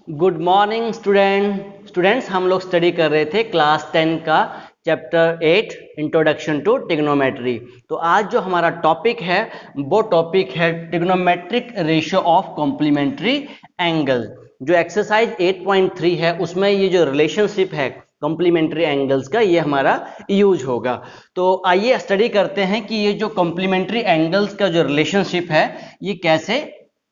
Good morning students हम लोग study कर रहे थे क्लास 10 का चैप्टर 8 इंट्रोडक्शन टू ट्रिग्नोमेट्री। तो आज जो हमारा टॉपिक है वो टॉपिक है trigonometric ratio of complementary angle. जो एक्सरसाइज 8.3 है उसमें ये जो रिलेशनशिप है कॉम्प्लीमेंट्री एंगल्स का ये हमारा यूज होगा। तो आइए स्टडी करते हैं कि ये जो कॉम्प्लीमेंट्री एंगल्स का जो रिलेशनशिप है ये कैसे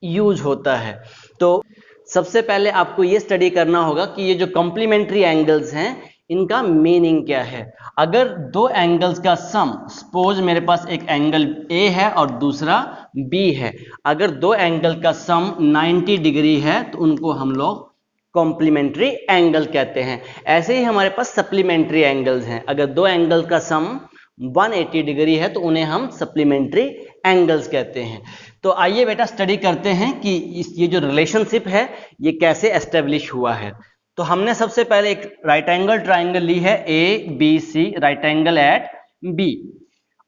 यूज होता है। तो सबसे पहले आपको ये स्टडी करना होगा कि ये जो कॉम्प्लीमेंट्री एंगल्स हैं इनका मीनिंग क्या है। अगर दो एंगल्स का सम, सपोज मेरे पास एक एंगल ए है और दूसरा बी है, अगर दो एंगल का सम 90 डिग्री है तो उनको हम लोग कॉम्प्लीमेंट्री एंगल कहते हैं। ऐसे ही हमारे पास सप्लीमेंट्री एंगल्स हैं, अगर दो एंगल का सम 180 डिग्री है तो उन्हें हम सप्लीमेंट्री एंगल्स कहते हैं। तो आइए बेटा स्टडी करते हैं कि ये जो रिलेशनशिप है ये कैसे एस्टेब्लिश हुआ है। तो हमने सबसे पहले एक राइट एंगल ट्राइंगल ली है A B C, right angle at B,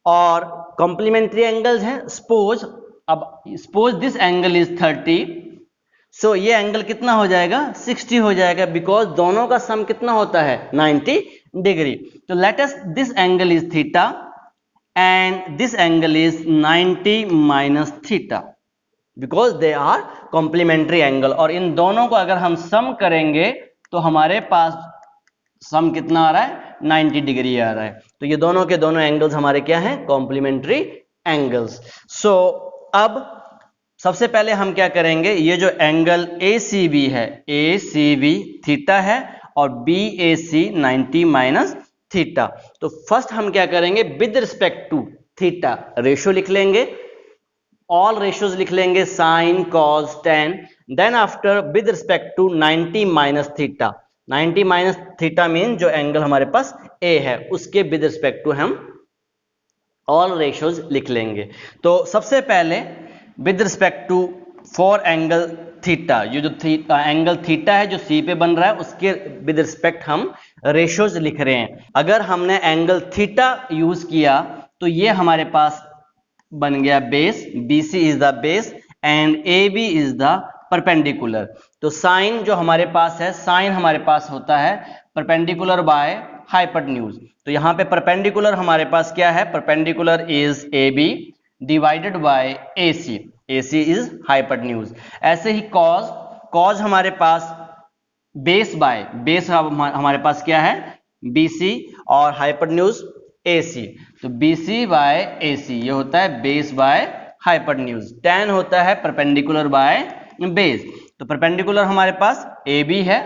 और कॉम्प्लीमेंट्री एंगल्स हैं। Suppose this angle is 30, so ये एंगल कितना हो जाएगा 60 हो जाएगा, बिकॉज दोनों का सम कितना होता है 90 डिग्री। तो let us this angle is theta and this angle is 90 minus theta because they are complementary angle। और इन दोनों को अगर हम सम करेंगे तो हमारे पास सम कितना आ रहा है 90 डिग्री आ रहा है। तो ये दोनों के दोनों एंगल्स हमारे क्या हैं कॉम्प्लीमेंट्री एंगल्स। सो अब सबसे पहले हम क्या करेंगे, ये जो एंगल ACB है, ACB थीटा है और BAC 90 माइनस थीटा। तो फर्स्ट हम क्या करेंगे, with respect to theta ratio लिख लेंगे, ऑल रेशियोज लिख लेंगे, sine cos tan. Then after with respect to 90 minus theta, 90 minus theta mean जो एंगल हमारे पास ए है उसके विद रिस्पेक्ट टू हम ऑल रेशियोज लिख लेंगे। तो सबसे पहले with respect to for angle theta, ये जो एंगल थीटा है जो सी पे बन रहा है उसके विद रिस्पेक्ट हम रेशियोज लिख रहे हैं। अगर हमने एंगल थीटा यूज किया तो ये हमारे पास बन गया base, BC is the base and AB is the perpendicular. तो साइन जो हमारे पास है, साइन हमारे पास होता है परपेंडिकुलर बाय हाइपोटेन्यूज। तो यहाँ पे परपेंडिकुलर हमारे पास क्या है, perpendicular is AB divided by AC, AC is hypotenuse. ऐसे ही कॉस, कॉस हमारे पास बेस बाय बेस हमारे पास क्या है BC और हाइपोटेन्यूज AC। तो BC बाय AC ये होता है बेस बाय हाइपोटेन्यूज। tan होता है परपेंडिकुलर बाय बेस। तो परपेंडिकुलर हमारे पास AB है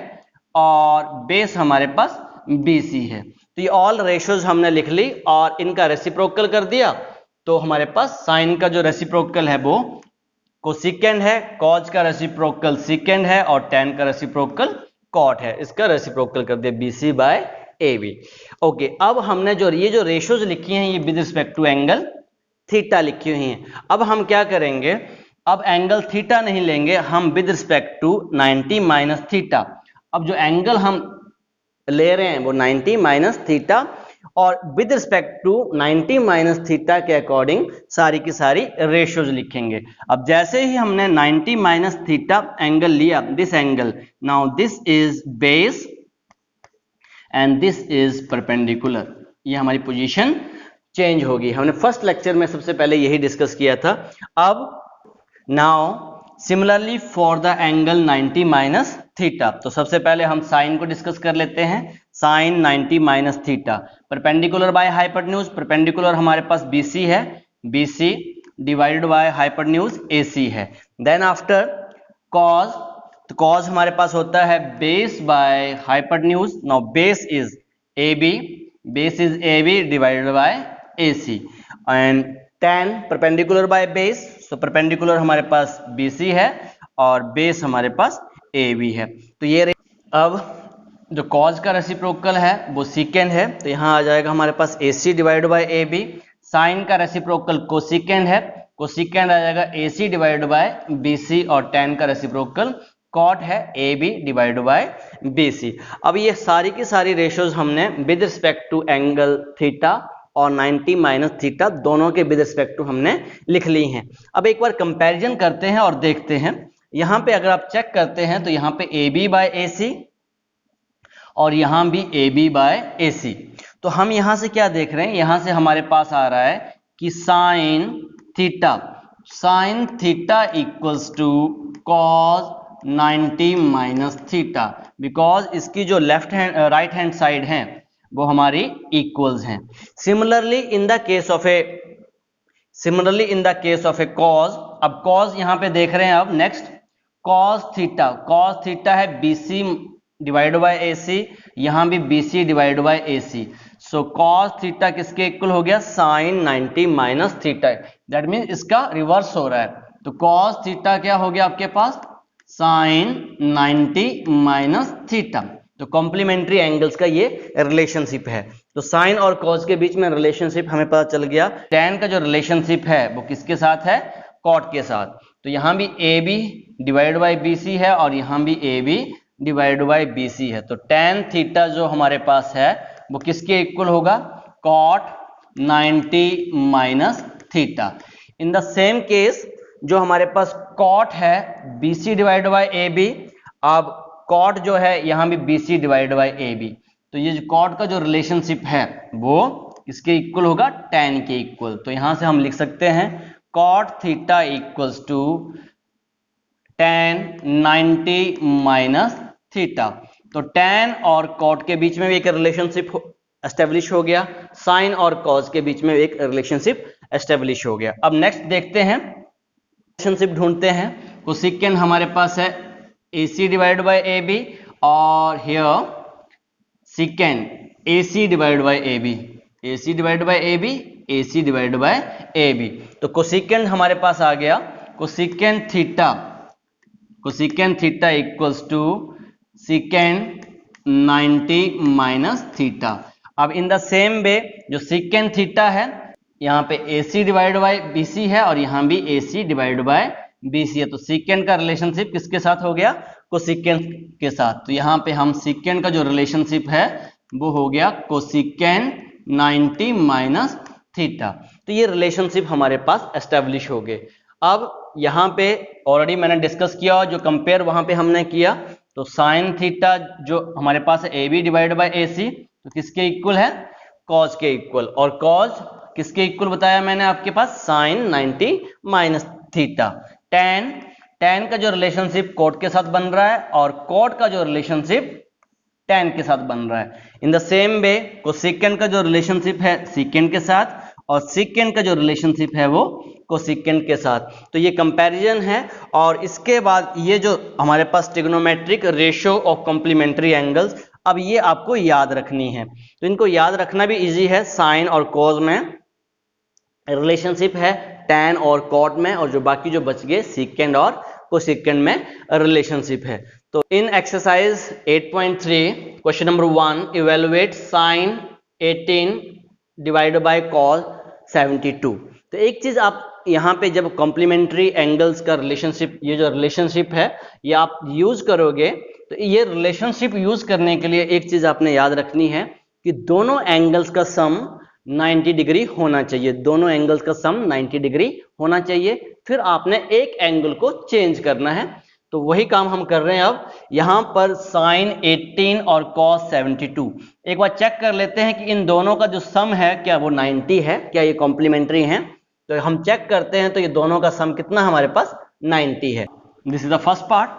और बेस हमारे पास BC है। तो ये ऑल रेशियोज हमने लिख ली और इनका रेसिप्रोकल कर दिया। तो हमारे पास साइन का जो रेसिप्रोकल है वो कोसेकेंड है, कॉज का रेसिप्रोकल सेकेंड है और tan का रेसिप्रोकल कॉट है। इसका रेसिप्रोकल कर दिया BC बाय AB। ओके, अब हमने ये जो रेशियोज लिखी हैं ये with respect to angle theta लिखी हुई हैं। अब हम क्या करेंगे, अब एंगल थीटा नहीं लेंगे, हम with respect to 90 minus theta. अब जो एंगल हम ले रहे हैं वो 90 माइनस थीटा और with respect to 90 minus theta के अकॉर्डिंग सारी की सारी रेशियोज लिखेंगे। अब जैसे ही हमने 90 माइनस थीटा एंगल लिया, this angle, now this is base and this is perpendicular, ये हमारी पोजीशन चेंज होगी। हमने फर्स्ट लेक्चर में सबसे पहले यही डिस्कस किया था। अब now similarly for the angle 90 minus theta, तो सबसे पहले हम साइन को डिस्कस कर लेते हैं। Sine 90 minus theta, perpendicular by hypotenuse, perpendicular हमारे पास BC है, BC divided by hypotenuse AC है। देन आफ्टर कॉज, तो कॉज हमारे पास होता है base by hypotenuse. Now base is AB, base is AB divided by AC and tan perpendicular by base, तो परपेंडिकुलर हमारे पास BC है और बेस हमारे पास AB है। तो ये अब जो कॉज का रेसिप्रोकल है वो सेकेंड है, तो यहाँ आ जाएगा हमारे पास AC divided by AB। Sine का रेसिप्रोकल कोसेकेंड है, कोसेकेंड आ जाएगा AC डिवाइडेड बाय BC और tan का रेसिप्रोकल कॉट है AB डिवाइडेड बाय BC। अब ये सारी की सारी रेशियोज हमने with respect to angle theta और 90 माइनस थीटा दोनों के विद रिस्पेक्ट टू हमने लिख ली हैं। अब एक बार कंपैरिजन करते हैं और देखते हैं यहां पे अगर आप चेक करते हैं तो यहां पे AB बाय AC और यहां भी AB बाय AC। तो हम यहां से क्या देख रहे हैं, यहां से हमारे पास आ रहा है कि sine theta equals to cos 90 minus theta, because इसकी जो राइट हैंड साइड है वो हमारी इक्वल्स हैं। Similarly in the case of a cos, अब कॉस यहां पे देख रहे हैं। अब नेक्स्ट कॉस थीटा है BC डिवाइड बाय AC, यहां भी BC divide by AC। So cos theta किसके इक्वल हो गया, sine 90 minus theta. That mean इसका रिवर्स हो रहा है। तो कॉस थीटा क्या हो गया आपके पास, साइन 90 माइनस थीटा। तो कॉम्प्लीमेंट्री एंगल्स का ये रिलेशनशिप है। तो साइन और कॉस के बीच में रिलेशनशिप हमें पता चल गया। tan का जो रिलेशनशिप है वो किसके साथ है, कॉट के साथ। तो यहां भी AB डिवाइड बाय BC है और यहां भी AB डिवाइड बाय BC है। तो tan थीटा जो हमारे पास है वो किसके इक्वल होगा, cot 90 minus theta. In the same case जो हमारे पास कॉट है BC डिवाइड बाय AB, अब कॉट जो है यहां भी BC डिवाइड बाय AB। तो ये जो कॉट का जो रिलेशनशिप है वो इसके इक्वल होगा tan के इक्वल। तो यहां से हम लिख सकते हैं cot theta equals to tan 90 minus theta. तो tan और कॉट के बीच में भी एक रिलेशनशिप एस्टेब्लिश हो गया, साइन और कॉस के बीच में एक रिलेशनशिप एस्टेब्लिश हो गया। अब नेक्स्ट देखते हैं, रिलेशनशिप ढूंढते हैं। कोसेकेंट हमारे पास है AC डिवाइड बाय AB और here secant AC divide by AB, AC divide by AB, AC divide by AB। तो कोसेकेंट हमारे पास आ गया cosecant theta equals to secant 90 minus theta. अब इन द सेम वे जो सेकेंड थीटा है यहाँ पे AC डिवाइड बाय BC है और यहाँ भी AC डिवाइड बाय BC है। तो सेकेंड का रिलेशनशिप किसके साथ हो गया, कोसेकेंट के साथ। तो यहाँ पे हम सेकेंड का जो रिलेशनशिप है वो हो गया कोसेकेंट 90 माइनस थीटा। तो ये रिलेशनशिप हमारे पास एस्टेब्लिश हो गए। अब यहाँ पे ऑलरेडी मैंने डिस्कस किया, जो कंपेयर वहां पे हमने किया, तो साइन थीटा जो हमारे पास है AB डिवाइड बाय AC, तो किसके इक्वल है, कॉस के इक्वल। और कॉस किसके इक्वल बताया मैंने आपके पास, साइन 90 माइनस थीटा। tan का जो रिलेशनशिप कोट के साथ बन रहा है और कोट का जो रिलेशनशिप tan के साथ बन रहा है। इन द सेम वे कोसेकेंट का जो रिलेशनशिप है सेकेंड के साथ और सेकेंड का जो रिलेशनशिप है वो कोसेकेंट के साथ। तो ये कंपैरिजन है। और इसके बाद ये जो हमारे पास trigonometric ratio of complementary angles, अब ये आपको याद रखनी है। तो इनको याद रखना भी इजी है। साइन और कॉस में रिलेशनशिप है, tan और कॉट में, और जो बाकी जो बच गए सेकेंड और कोसेकेंट में रिलेशनशिप है। तो in exercise 8.3 question number 1, evaluate sine 18 divide by cos 72। तो एक चीज आप यहाँ पे जब कॉम्प्लीमेंट्री एंगल्स का रिलेशनशिप, ये जो रिलेशनशिप है ये आप यूज करोगे, तो ये रिलेशनशिप यूज करने के लिए एक चीज आपने याद रखनी है कि दोनों एंगल्स का सम 90 डिग्री होना चाहिए। दोनों एंगल्स का सम 90 डिग्री होना चाहिए। फिर आपने एक एंगल को चेंज करना है। तो वही काम हम कर रहे हैं। अब यहां पर साइन 18 और कॉस 72, एक बार चेक कर लेते हैं कि इन दोनों का जो सम है क्या वो 90 है, क्या ये कॉम्प्लीमेंट्री है। तो हम चेक करते हैं, तो ये दोनों का सम कितना हमारे पास 90 है। This is the first part.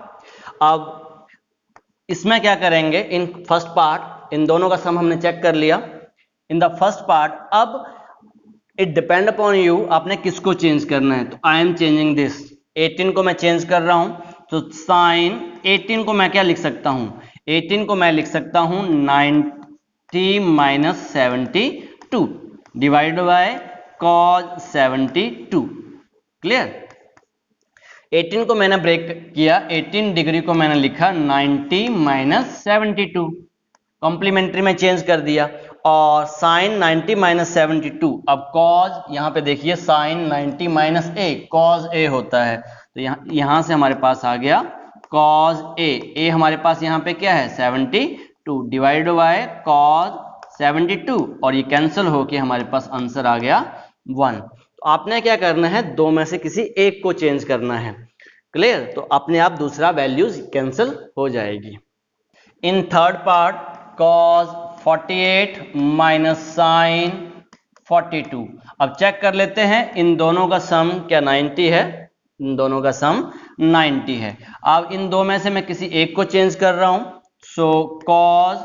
अब इसमें क्या करेंगे, इन फर्स्ट पार्ट इन दोनों का सम हमने चेक कर लिया इन द फर्स्ट पार्ट। अब इट डिपेंड अपॉन यू, आपने किसको चेंज करना है। तो आई एम चेंजिंग दिस, 18 को मैं चेंज कर रहा हूं। तो साइन 18 को मैं क्या लिख सकता हूं, 18 को मैं लिख सकता हूं 90 minus 72 divide by cos 72। Clear. 18 को मैंने ब्रेक किया, 18 डिग्री को मैंने लिखा 90 माइनस 72, कॉम्प्लीमेंट्री में चेंज कर दिया। और साइन 90 माइनस 72, अब कॉज यहां पे देखिए साइन 90 माइनस ए, कॉज ए होता है। तो यहां से हमारे पास आ गया कॉज ए हमारे पास यहां पे क्या है 72 डिवाइड बाय कॉज 72, और ये कैंसिल होके हमारे पास आंसर आ गया 1। तो आपने क्या करना है, दो में से किसी एक को चेंज करना है। क्लियर? तो अपने आप दूसरा वैल्यूज कैंसिल हो जाएगी। In third part cos 48 minus sine 42। अब चेक कर लेते हैं इन दोनों का सम क्या 90 है? इन दोनों का सम 90 है। अब इन दो में से मैं किसी एक को चेंज कर रहा हूं, सो cos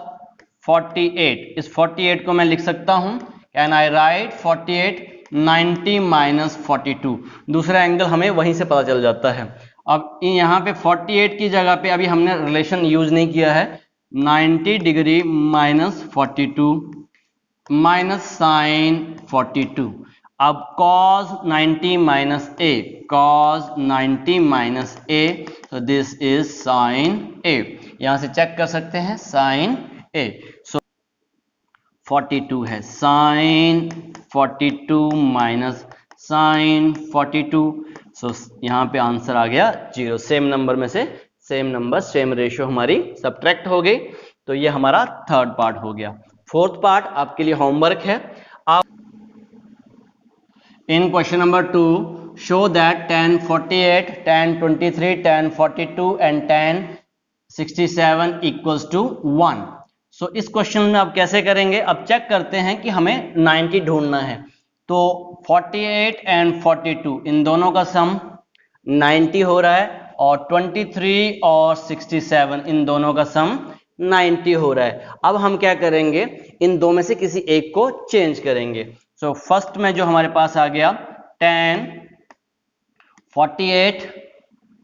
48, इस 48 को मैं लिख सकता हूं, कैन आई राइट 48 90 माइनस 42। दूसरा एंगल हमें वहीं से पता चल जाता है। अब यहाँ पे 48 की जगह पे अभी हमने रिलेशन यूज नहीं किया है, 90 डिग्री माइनस 42 माइनस साइन 42। अब cos 90 minus a, cos 90 minus a, तो दिस इज साइन a। यहां से चेक कर सकते हैं साइन a, सो 42 है, साइन 42 माइनस साइन 42, सो यहाँ पे आंसर आ गया 0। सेम नंबर में से सेम नंबर सेम रेशियो हमारी सब्ट्रैक्ट हो गई। तो ये हमारा थर्ड पार्ट हो गया। फोर्थ पार्ट आपके लिए होमवर्क है। आप in question number 2 show that tan 48, tan 23, tan 42 and tan 67 equals to 1। So इस क्वेश्चन में आप कैसे करेंगे? अब चेक करते हैं कि हमें 90 ढूंढना है। तो 48 एंड 42 इन दोनों का सम 90 हो रहा है, और 23 और 67 इन दोनों का सम 90 हो रहा है। अब हम क्या करेंगे? इन दो में से किसी एक को चेंज करेंगे। सो फर्स्ट में जो हमारे पास आ गया tan 48,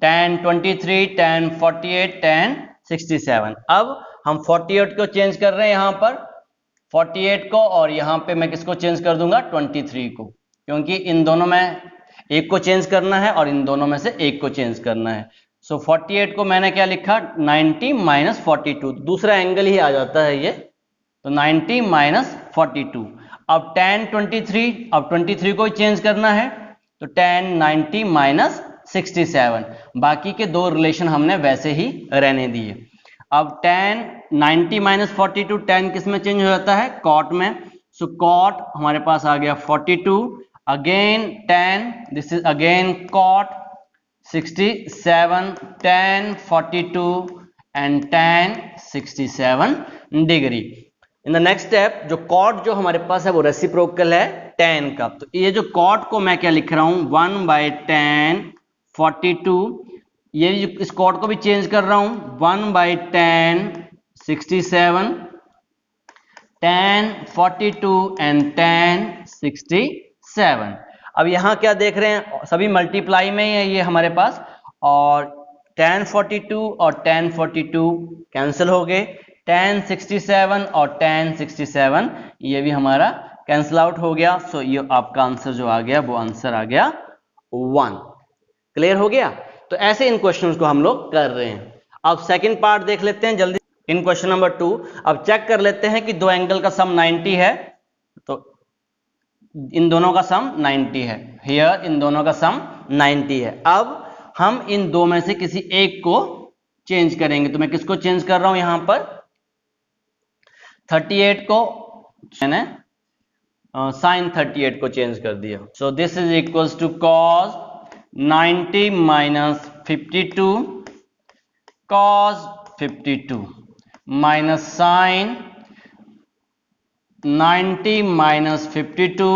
tan 23, tan 48, tan 67। अब हम 48 को चेंज कर रहे हैं यहां पर 48 को, और यहां पे मैं किसको चेंज कर दूंगा? 23 को, क्योंकि इन दोनों में एक को चेंज करना है और इन दोनों में से एक को चेंज करना है। सो 48 को मैंने क्या लिखा? 90 माइनस 42, दूसरा एंगल ही आ जाता है ये, तो 90 माइनस 42। अब tan 23, अब 23 को चेंज करना है, तो tan 90 माइनस 67। बाकी के दो रिलेशन हमने वैसे ही रहने दिए। अब tan 90 माइनस 42, tan किस में चेंज हो जाता है? cot में। सो cot हमारे पास आ गया 42, again tan, this is again cot 67, tan 42 and tan 67 degree. In the next step जो cot जो हमारे पास है वो रेसिप्रोकल है tan का, तो ये जो cot को मैं क्या लिख रहा हूं? 1 बाय tan 42। ये इस cot को भी चेंज कर रहा हूं, 1 by tan 67, tan 42 and tan 67। अब यहां क्या देख रहे हैं? सभी मल्टीप्लाई में ही है ये हमारे पास, और tan 42 और tan 42 कैंसिल हो गए, tan 67 और tan 67 ये भी हमारा कैंसिल आउट हो गया। सो ये आपका आंसर जो आ गया वो आंसर आ गया 1। क्लियर हो गया? तो ऐसे इन क्वेश्चंस को हम लोग कर रहे हैं। अब सेकंड पार्ट देख लेते हैं जल्दी। इन क्वेश्चन नंबर 2 अब चेक कर लेते हैं कि दो एंगल का सम 90 है, तो इन दोनों का सम 90 है, हियर इन दोनों का सम 90 है। अब हम इन दो में से किसी एक को चेंज करेंगे, तो मैं किसको चेंज कर रहा हूं? यहां पर 38 को मैंने साइन 38 को चेंज कर दिया। So this is equals to cos 90 minus 52 cos 52 minus sine 90 minus 52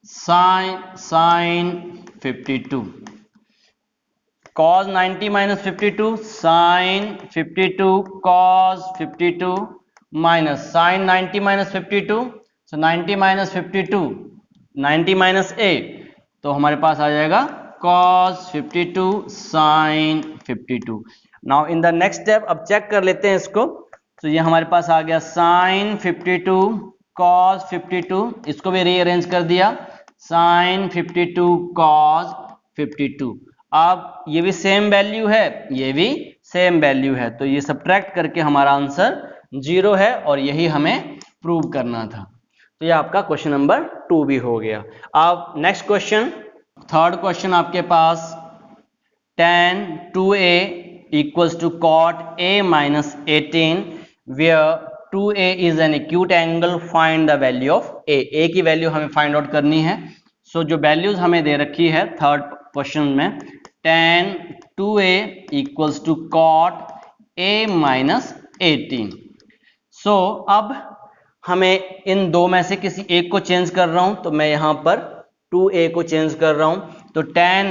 sine 52, cos 90 minus 52 sine 52 cos 52 minus sine 90 minus 52, so 90 minus 52 90 minus a, तो हमारे पास आ जाएगा cos 52 sine 52। Now in the next step अब check कर लेते हैं इसको। तो ये हमारे पास आ गया साइन 52 cos 52, इसको भी रीअरेंज कर दिया, साइन 52 cos 52। अब ये भी सेम वैल्यू है, ये भी सेम वैल्यू है, तो ये सब्ट्रैक्ट करके हमारा आंसर 0 है, और यही हमें प्रूव करना था। तो ये आपका क्वेश्चन नंबर 2 भी हो गया। अब नेक्स्ट क्वेश्चन, थर्ड क्वेश्चन आपके पास tan 2a equals to cot a minus 18 where 2a is an acute angle, find the value of a की वैल्यू हमें फाइंड आउट करनी है। सो जो वैल्यूज हमें दे रखी है थर्ड क्वेश्चन में, tan 2a equals to cot a minus 18। सो अब हमें इन दो में से किसी एक को चेंज कर रहा हूं, तो मैं यहां पर 2a को चेंज कर रहा हूं। तो tan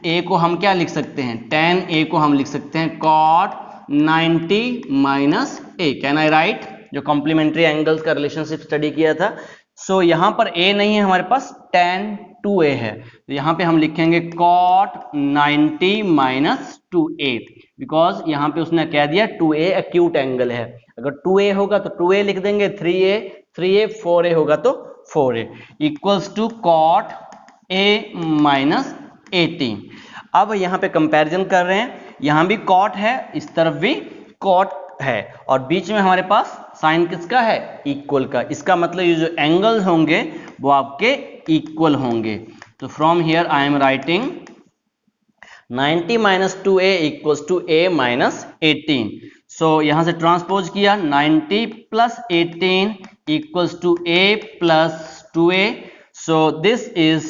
a को हम क्या लिख सकते हैं, tan a को हम लिख सकते हैं cot 90 minus a। Can I right? जो कॉम्प्लीमेंट्री एंगल्स का रिलेशनशिप स्टडी किया था। सो यहां पर a नहीं है हमारे पास, tan 2a है, तो यहां पे हम लिखेंगे cot 90 माइनस 2a, बिकॉज यहां पे उसने क्या दिया, 2a एक्यूट एंगल है। अगर 2a होगा तो 2a लिख देंगे, 3a 4a होगा तो 4a equals to cot a minus 18। अब यहां पे कंपैरिजन कर रहे हैं, यहां भी cot है, इस तरफ भी cot है, और बीच में हमारे पास साइन किसका है, इक्वल का। इसका मतलब ये जो एंगल्स होंगे वो आपके इक्वल होंगे। तो from here I am writing 90 minus 2a equals to a minus 18। So यहां से ट्रांसपोज किया, 90 plus 18 equals to a plus 2a। So this is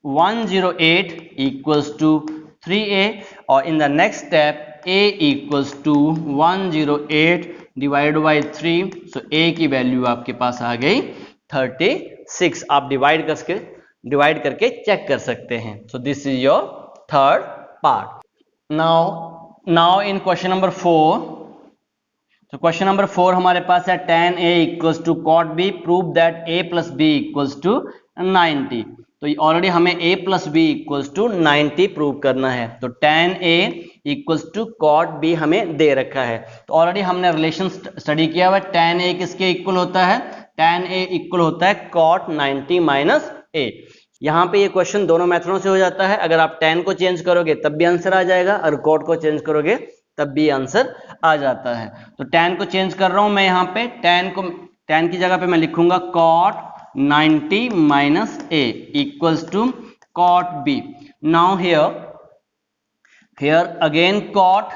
108 equals to 3a, और in the next step a equals to 108 divide by 3। So a की value आपके पास आ गई 36। आप divide करके चेक कर सकते हैं। सो this is your third part. Now in question number 4, तो क्वेश्चन नंबर 4 हमारे पास है tan a equals to cot b, prove that a plus b equals to 90। तो ऑलरेडी हमें a plus b equals to 90 prove करना है। तो tan a equals to cot b हमें दे रखा है, तो ऑलरेडी हमने रिलेशन स्टडी किया हुआ। tan a किसके इक्वल होता है, tan a इक्वल होता है cot 90 माइनस a। यहां पे ये क्वेश्चन दोनों मेथडों से हो जाता है, अगर आप tan को चेंज करोगे तब भी आंसर आ जाएगा, और cot को चेंज करोगे तब भी आंसर आ जाता है। तो tan को चेंज कर रहा हूं मैं, यहां पे tan की जगह पे मैं लिखूंगा cot 90 minus a equals to cot b। Now here again cot,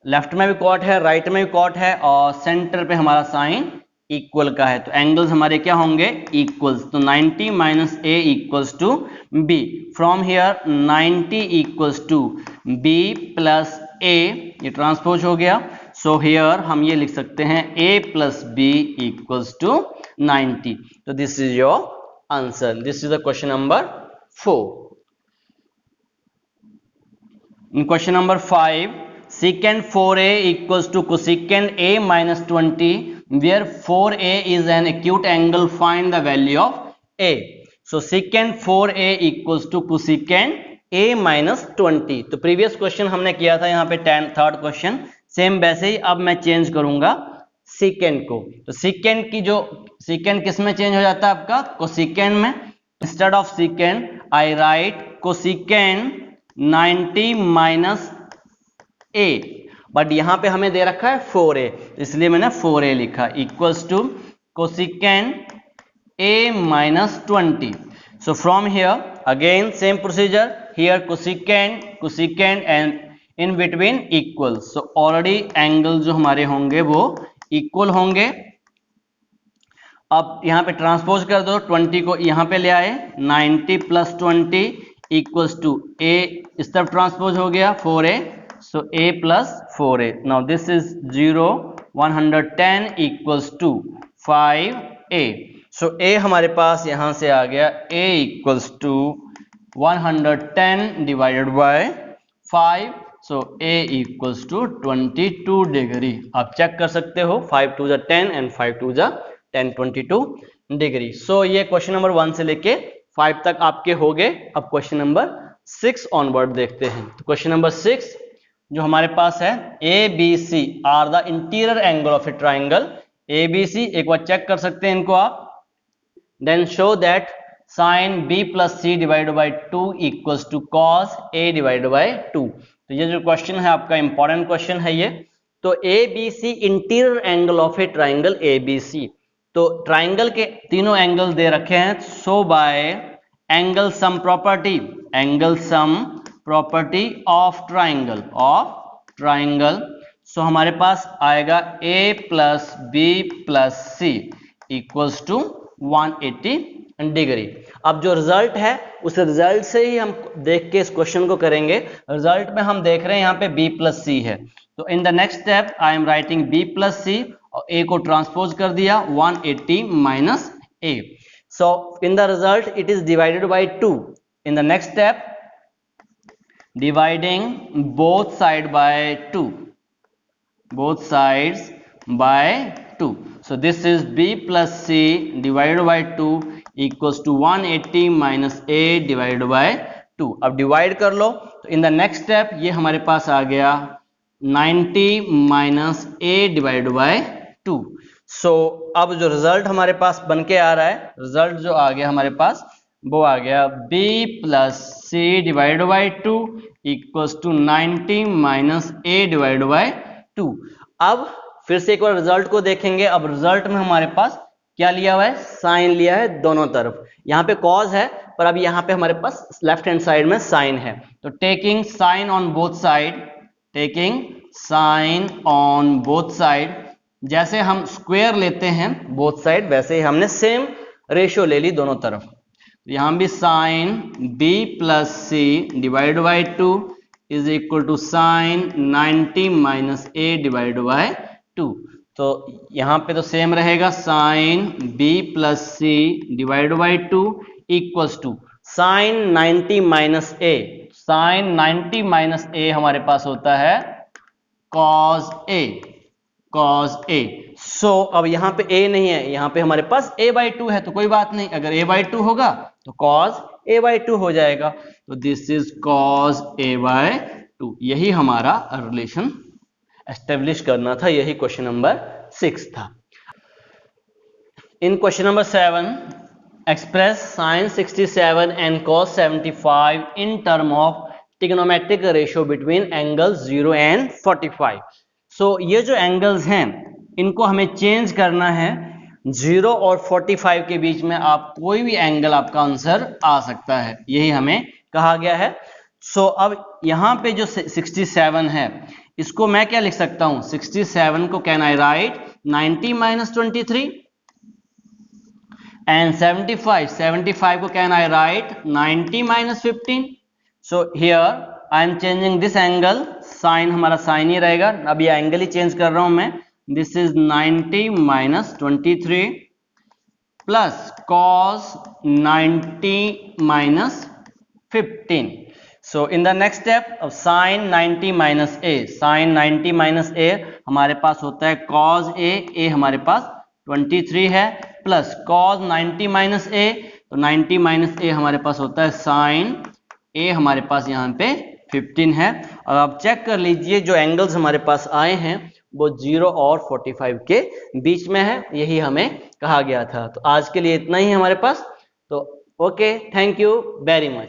left में भी cot है, राइट में भी cot है, और सेंटर पे हमारा साइन इक्वल का है, तो एंगल्स हमारे क्या होंगे, इक्वल्स। तो 90 minus a equals to b। From here 90 equals to b plus a, ये ट्रांसपोज हो गया। सो हियर हम ये लिख सकते हैं a plus b equals to 90। तो this is your answer. This is the question number 4। In question number 5, secant 4a equals to cosecant a minus 20, where 4a is an acute angle, find the value of a. So secant 4a equals to cosecant a minus 20। तो previous question हमने किया था यहाँ पे third question, same वैसे ही अब मैं change करूंगा secant को। तो secant की जो secant किस में चेंज हो जाता है आपका, cosecant में। Instead of secant I right cosecant 90 minus a, but यहां पे हमें दे रखा है 4a, इसलिए मैंने 4a लिखा, equals to cosecant a minus 20। So from here again same procedure, here cosecant and in between equal. So already angle जो हमारे होंगे वो इक्वल होंगे। अब यहां पे ट्रांसपोज कर दो, 20 को यहां पे ले आए, 90 प्लस 20 इक्वल्स टू a, इस तरफ ट्रांसपोज हो गया 4a, so a plus 4a। Now this is 0, 110 equals to 5a। So a हमारे पास यहां से आ गया a equals to 110 divided by 5। So a equals to 22 degree. आप चेक कर सकते हो, 5 to the 10 and 5 to the 10, 22 degree. So ये क्वेश्चन नंबर 1 से लेके 5 तक आपके हो गए। अब क्वेश्चन नंबर 6 ऑनवर्ड देखते हैं। तो क्वेश्चन नंबर 6 जो हमारे पास है, ABC are the interior angle of a triangle. ABC एक बार चेक कर सकते हैं इनको आप। Then show that sine B plus C divide by 2 equals to cos A divide by 2। तो ये जो क्वेश्चन है आपका इंपॉर्टेंट क्वेश्चन है ये। तो ABC interior angle of a triangle ABC, तो ट्राइंगल के तीनों एंगल दे रखे हैं। So by angle sum property of triangle, so हमारे पास आएगा a plus b plus c equals to 180 degree. अब जो रिजल्ट है उस रिजल्ट से ही हम देख के इस क्वेश्चन को करेंगे। रिजल्ट में हम देख रहे हैं यहाँ पे b प्लस सी है, तो in the next step I am writing b plus c और a को ट्रांसपोज कर दिया 180 minus a। So in the result it is divided by 2। In the next step dividing both side by 2, both sides by 2. So this is b plus c divided by 2 equals to 180 minus a divided by 2. अब divide कर लो तो in the next step ये हमारे पास आ गया 90 minus a divide by 2। सो अब जो रिजल्ट हमारे पास बन के आ रहा है, रिजल्ट जो आ गया हमारे पास वो आ गया b plus c divide by 2 equals to 90 minus a divide by 2। अब फिर से एक बार रिजल्ट को देखेंगे। अब रिजल्ट में हमारे पास क्या लिया हुआ है, साइन लिया है दोनों तरफ। यहाँ पे कॉज है पर अब यहाँ पे हमारे पास लेफ्ट हैंड साइड में साइन है, तो taking sine on both side, taking sine on both side, जैसे हम स्क्वायर लेते हैं बोथ साइड वैसे ही हमने सेम रेशियो ले ली दोनों तरफ। तो यहाँ भी sine b plus c divide by 2 is equal to sine 90 minus a divide by 2। तो यहाँ पे तो सेम रहेगा, sine b plus c divide by 2 equals to sine 90 minus a। Sine 90 minus a हमारे पास होता है cos a, cos a। So अब यहाँ पे a नहीं है, यहाँ पे हमारे पास a बाई 2 है, तो कोई बात नहीं, अगर a बाई 2 होगा तो कॉस a बाई 2 हो जाएगा। तो this is cos a by 2। यही हमारा रिलेशन एस्टेब्लिश करना था, यही क्वेश्चन नंबर 6 था। In question number 7 express sine 67 and cos 75 in term of trigonometric ratio between angles 0 and 45। So ये जो एंगल्स हैं इनको हमें चेंज करना है, 0 और 45 के बीच में आप कोई भी एंगल आपका आंसर आ सकता है, यही हमें कहा गया है। सो अब यहाँ पे जो 67 है इसको मैं क्या लिख सकता हूँ, 67 को can I write 90 minus 23 and 75 को can I write 90 minus 15। So here I am changing this angle, sine हमारा साइन ही रहेगा, अब ये एंगल ही चेंज कर रहा हूं मैं। This is 90 minus 23 plus cos 90 minus 15। So in the next step अब साइन 90 माइनस ए, साइन 90 माइनस ए हमारे पास होता है कॉस ए हमारे पास 23 है, प्लस कॉस 90 माइनस ए, तो 90 माइनस ए हमारे पास होता है साइन ए हमारे पास यहाँ पे 15 है। और आप चेक कर लीजिए जो एंगल्स हमारे पास आए हैं वो 0 और 45 के बीच में है, यही हमें कहा गया था। तो आज के लिए इतना ही हमारे पास, तो okay, thank you very much.